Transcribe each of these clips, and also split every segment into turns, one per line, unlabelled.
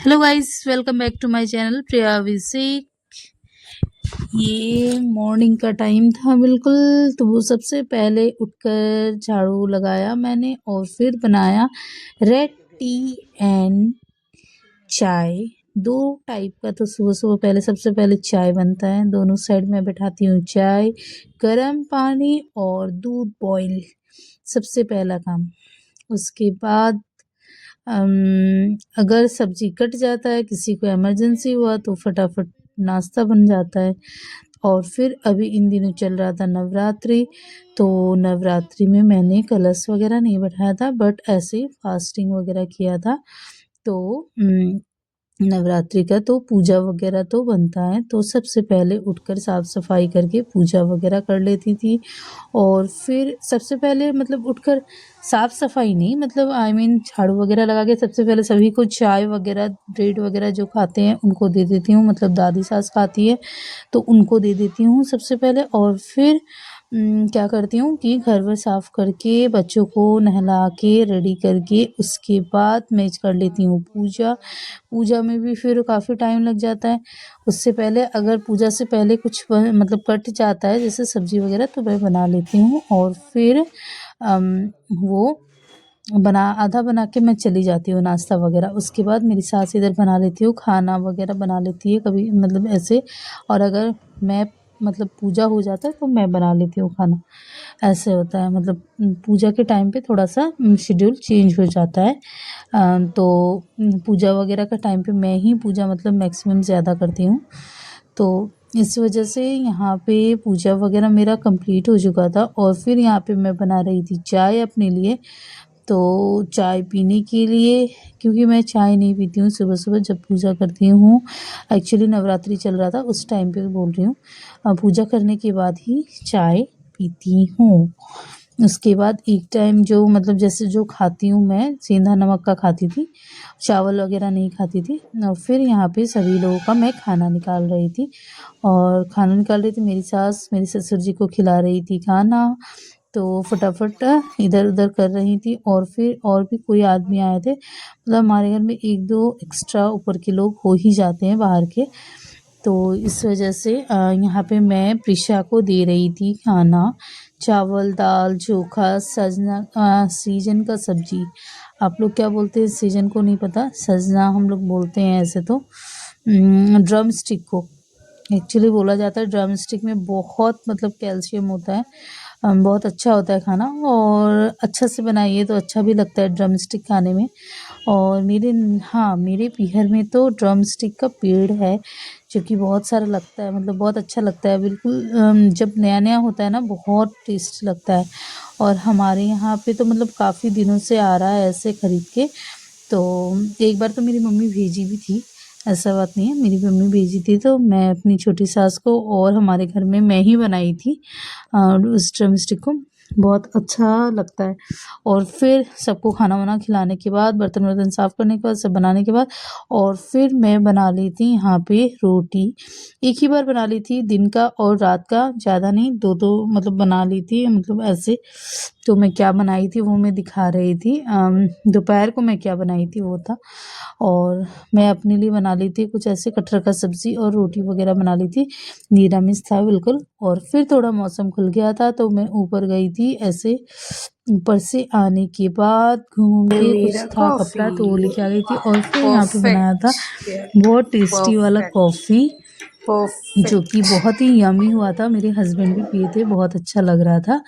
Hello guys, welcome back to my channel Priya विसिक। ये morning का टाइम था बिल्कुल। तो वो सबसे पहले उठकर झाड़ू लगाया मैंने और फिर बनाया रेड टी एंड चाय। दो टाइप का तो सुबह सुबह पहले सबसे पहले चाय बनता है। दोनों साइड में बैठाती हूँ चाय, गर्म पानी और दूध बॉईल, सबसे पहला काम। उसके बाद अगर सब्जी कट जाता है, किसी को इमरजेंसी हुआ तो फटाफट नाश्ता बन जाता है। और फिर अभी इन दिनों चल रहा था नवरात्रि, तो नवरात्रि में मैंने कलश वगैरह नहीं बैठाया था, बट ऐसे फास्टिंग वगैरह किया था। तो नवरात्रि का तो पूजा वगैरह तो बनता है, तो सबसे पहले उठकर साफ़ सफाई करके पूजा वगैरह कर लेती थी। और फिर सबसे पहले मतलब उठकर साफ़ सफाई नहीं, मतलब झाड़ू वगैरह लगा के सबसे पहले सभी को चाय वगैरह, ब्रेड वगैरह जो खाते हैं उनको दे देती हूँ। मतलब दादी सास खाती है तो उनको दे देती हूँ सबसे पहले। और फिर क्या करती हूँ कि घर वर साफ़ करके बच्चों को नहला के रेडी करके उसके बाद मैं कर लेती हूँ पूजा। पूजा में भी फिर काफ़ी टाइम लग जाता है। उससे पहले अगर पूजा से पहले कुछ मतलब कट जाता है जैसे सब्ज़ी वगैरह, तो मैं बना लेती हूँ। और फिर वो आधा बना के मैं चली जाती हूँ नाश्ता वगैरह। उसके बाद मेरी सास इधर बना लेती हूँ, खाना वगैरह बना लेती है कभी, मतलब ऐसे। और अगर मैं मतलब पूजा हो जाता है तो मैं बना लेती हूँ खाना, ऐसे होता है। मतलब पूजा के टाइम पे थोड़ा सा शेड्यूल चेंज हो जाता है। तो पूजा वगैरह का टाइम पे मैं ही पूजा मतलब मैक्सिमम ज़्यादा करती हूँ। तो इस वजह से यहाँ पे पूजा वगैरह मेरा कंप्लीट हो चुका था। और फिर यहाँ पे मैं बना रही थी चाय अपने लिए। तो चाय पीने के लिए, क्योंकि मैं चाय नहीं पीती हूँ सुबह सुबह जब पूजा करती हूँ। एक्चुअली नवरात्रि चल रहा था उस टाइम पे बोल रही हूँ। पूजा करने के बाद ही चाय पीती हूँ। उसके बाद एक टाइम जो मतलब जैसे जो खाती हूँ मैं, सेंधा नमक का खाती थी, चावल वगैरह नहीं खाती थी। और फिर यहाँ पे सभी लोगों का मैं खाना निकाल रही थी। और खाना निकाल रही थी, मेरी सास मेरे ससुर जी को खिला रही थी खाना, तो फटाफट इधर उधर कर रही थी। और फिर और भी कोई आदमी आए थे, मतलब हमारे घर में एक दो एक्स्ट्रा ऊपर के लोग हो ही जाते हैं बाहर के। तो इस वजह से यहाँ पे मैं प्रिशा को दे रही थी खाना, चावल दाल चोखा सजना, सीजन का सब्जी। आप लोग क्या बोलते हैं सीजन को नहीं पता, सजना हम लोग बोलते हैं ऐसे तो। ड्रम स्टिक को एक्चुअली बोला जाता है। ड्रम स्टिक में बहुत मतलब कैल्शियम होता है, बहुत अच्छा होता है खाना। और अच्छा से बनाइए तो अच्छा भी लगता है ड्रम स्टिक खाने में। और मेरे पीहर में तो ड्रम स्टिक का पेड़ है, जो कि बहुत सारा लगता है, मतलब बहुत अच्छा लगता है बिल्कुल। जब नया नया होता है ना, बहुत टेस्ट लगता है। और हमारे यहाँ पे तो मतलब काफ़ी दिनों से आ रहा है ऐसे खरीद के। तो एक बार तो मेरी मम्मी भेजी भी थी, ऐसा बात नहीं है, मेरी मम्मी भेजी थी। तो मैं अपनी छोटी सास को और हमारे घर में मैं ही बनाई थी उस ड्रम स्टिक को। बहुत अच्छा लगता है। और फिर सबको खाना वाना खिलाने के बाद, बर्तन वर्तन साफ़ करने के बाद, सब बनाने के बाद, और फिर मैं बना ली थी यहाँ पे रोटी। एक ही बार बना ली थी, दिन का और रात का, ज़्यादा नहीं, दो दो मतलब बना ली थी, मतलब ऐसे। तो मैं क्या बनाई थी वो मैं दिखा रही थी। दोपहर को मैं क्या बनाई थी वो था। और मैं अपने लिए बना ली थी कुछ ऐसे कटहल का सब्ज़ी और रोटी वगैरह बना ली थी, निरामिष था बिल्कुल। और फिर थोड़ा मौसम खुल गया था तो मैं ऊपर गई थी ऐसे। ऊपर से आने के बाद घूम के कुछ था कपड़ा तो वो लेके आ गई थी। और फिर यहाँ पे बनाया था बहुत टेस्टी वाला कॉफ़ी, जो कि बहुत ही यम्मी हुआ था। मेरे हस्बैंड भी पिए थे, बहुत अच्छा लग रहा था।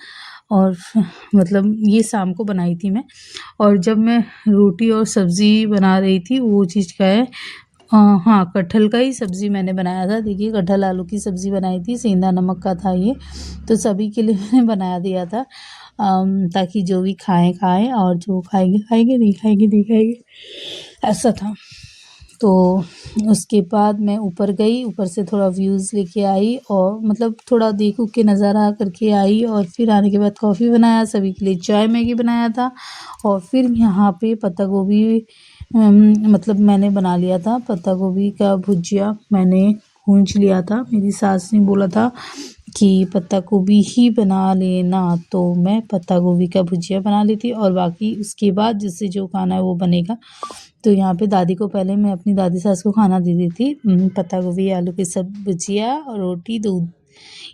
और मतलब ये शाम को बनाई थी मैं। और जब मैं रोटी और सब्ज़ी बना रही थी, वो चीज़ क्या है, हाँ, कटहल का ही सब्ज़ी मैंने बनाया था। देखिए, कटहल आलू की सब्ज़ी बनाई थी, सेंधा नमक का था ये। तो सभी के लिए मैंने बना दिया था, ताकि जो भी खाएँ खाएँ, और जो खाएंगे खाएंगे, नहीं खाएंगे नहीं खाएंगे, ऐसा था। तो उसके बाद मैं ऊपर गई, ऊपर से थोड़ा व्यूज़ लेके आई, और मतलब थोड़ा देख उख के नज़ारा करके आई। और फिर आने के बाद कॉफ़ी बनाया, सभी के लिए चाय मैगी बनाया था। और फिर यहाँ पे पत्ता गोभी मतलब मैंने बना लिया था, पत्ता गोभी का भुजिया मैंने भूंज लिया था। मेरी सास ने बोला था कि पत्ता गोभी ही बना लेना, तो मैं पत्ता गोभी का भुजिया बना ली थी। और बाकी उसके बाद जिससे जो खाना है वो बनेगा, तो यहाँ पे दादी को पहले मैं अपनी दादी सास को खाना दे दी थी, पत्ता गोभी आलू की भुजिया और रोटी दूध,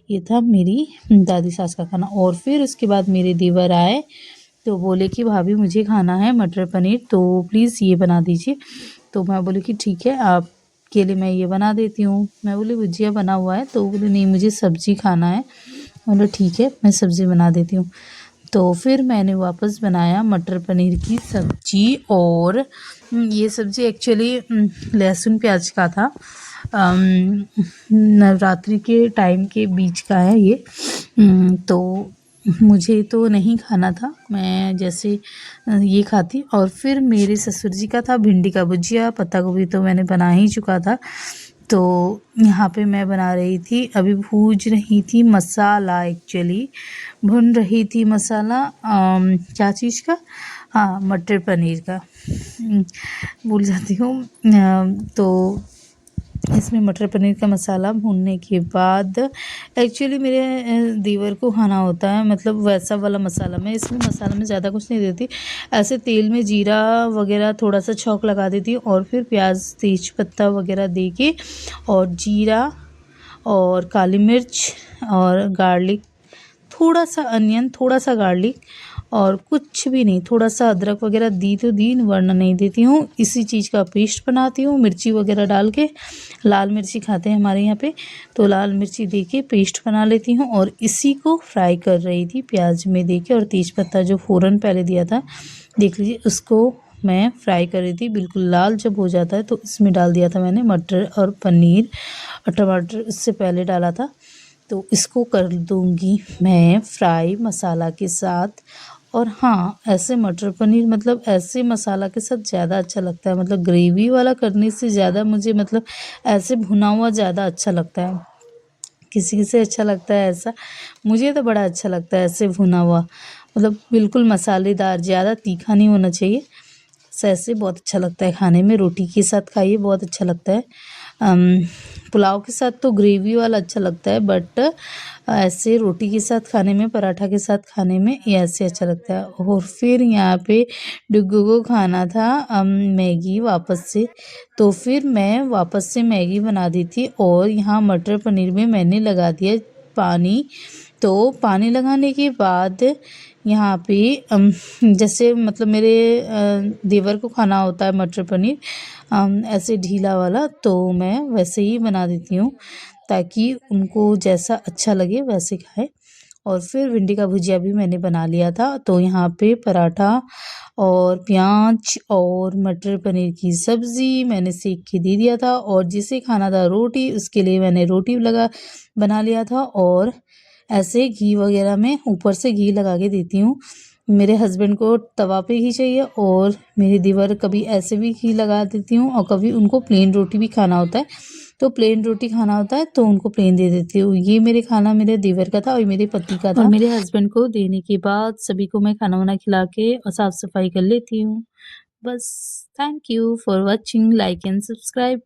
ये था मेरी दादी सास का खाना। और फिर उसके बाद मेरे देवर आए तो बोले कि भाभी मुझे खाना है मटर पनीर, तो प्लीज़ ये बना दीजिए। तो मैं बोली कि ठीक है, आपके लिए मैं ये बना देती हूँ। मैं बोली भुजिया बना हुआ है, तो बोले नहीं मुझे सब्ज़ी खाना है। बोले ठीक है, मैं सब्ज़ी बना देती हूँ। तो फिर मैंने वापस बनाया मटर पनीर की सब्ज़ी। और ये सब्ज़ी एक्चुअली लहसुन प्याज का था। नवरात्रि के टाइम के बीच का है ये। तो मुझे तो नहीं खाना था, मैं जैसे ये खाती। और फिर मेरे ससुर जी का था भिंडी का भुजिया, पत्ता गोभी तो मैंने बना ही चुका था। तो यहाँ पे मैं बना रही थी, अभी भूज रही थी मसाला, एक्चुअली भून रही थी मसाला क्या चीज़ का, हाँ मटर पनीर का, भूल जाती हूँ। तो इसमें मटर पनीर का मसाला भूनने के बाद एक्चुअली मेरे देवर को खाना होता है मतलब वैसा वाला मसाला। मैं इसमें मसाला में ज़्यादा कुछ नहीं देती, ऐसे तेल में जीरा वगैरह थोड़ा सा छौंक लगा देती हूँ और फिर प्याज तेज पत्ता वगैरह दे के और जीरा और काली मिर्च और गार्लिक, थोड़ा सा अनियन, थोड़ा सा गार्लिक और कुछ भी नहीं, थोड़ा सा अदरक वगैरह दी तो दी वरना नहीं देती हूँ। इसी चीज़ का पेस्ट बनाती हूँ मिर्ची वगैरह डाल के, लाल मिर्ची खाते हैं हमारे यहाँ पे, तो लाल मिर्ची दे के पेस्ट बना लेती हूँ। और इसी को फ्राई कर रही थी प्याज में दे के, और तेज पत्ता जो फ़ौरन पहले दिया था देख लीजिए, उसको मैं फ्राई कर रही थी। बिल्कुल लाल जब हो जाता है तो इसमें डाल दिया था मैंने मटर और पनीर और टमाटर, इससे पहले डाला था। तो इसको कर दूंगी मैं फ्राई मसाला के साथ। और हाँ, ऐसे मटर पनीर मतलब ऐसे मसाला के साथ ज़्यादा अच्छा लगता है, मतलब ग्रेवी वाला करने से ज़्यादा मुझे मतलब ऐसे भुना हुआ ज़्यादा अच्छा लगता है। किसी किसे अच्छा लगता है ऐसा, मुझे तो बड़ा अच्छा लगता है ऐसे भुना हुआ, मतलब बिल्कुल मसालेदार, ज़्यादा तीखा नहीं होना चाहिए। ऐसे बहुत अच्छा लगता है खाने में, रोटी के साथ खाइए बहुत अच्छा लगता है। पुलाव के साथ तो ग्रेवी वाला अच्छा लगता है, बट ऐसे रोटी के साथ खाने में, पराठा के साथ खाने में ये ऐसे अच्छा लगता है। और फिर यहाँ पे डुग्गू को खाना था मैगी वापस से, तो फिर मैं वापस से मैगी बना दी थी। और यहाँ मटर पनीर में मैंने लगा दिया पानी। तो पानी लगाने के बाद यहाँ पे जैसे मतलब मेरे देवर को खाना होता है मटर पनीर ऐसे ढीला वाला, तो मैं वैसे ही बना देती हूँ ताकि उनको जैसा अच्छा लगे वैसे खाएं। और फिर भिंडी का भुजिया भी मैंने बना लिया था। तो यहाँ पे पराठा और प्याज और मटर पनीर की सब्ज़ी मैंने सेक के दे दिया था, और जिसे खाना था रोटी, उसके लिए मैंने रोटी बना लिया था। और ऐसे घी वगैरह में ऊपर से घी लगा के देती हूँ। मेरे हस्बैंड को तवा पे घी चाहिए, और मेरे देवर कभी ऐसे भी घी लगा देती हूँ, और कभी उनको प्लेन रोटी भी खाना होता है, तो प्लेन रोटी खाना होता है तो उनको प्लेन दे देती हूँ। ये मेरे खाना मेरे देवर का था और मेरे पति का था। और मेरे हस्बैंड को देने के बाद सभी को मैं खाना वाना खिला के और साफ़ सफाई कर लेती हूँ। बस। Thank you for watching, like and subscribe.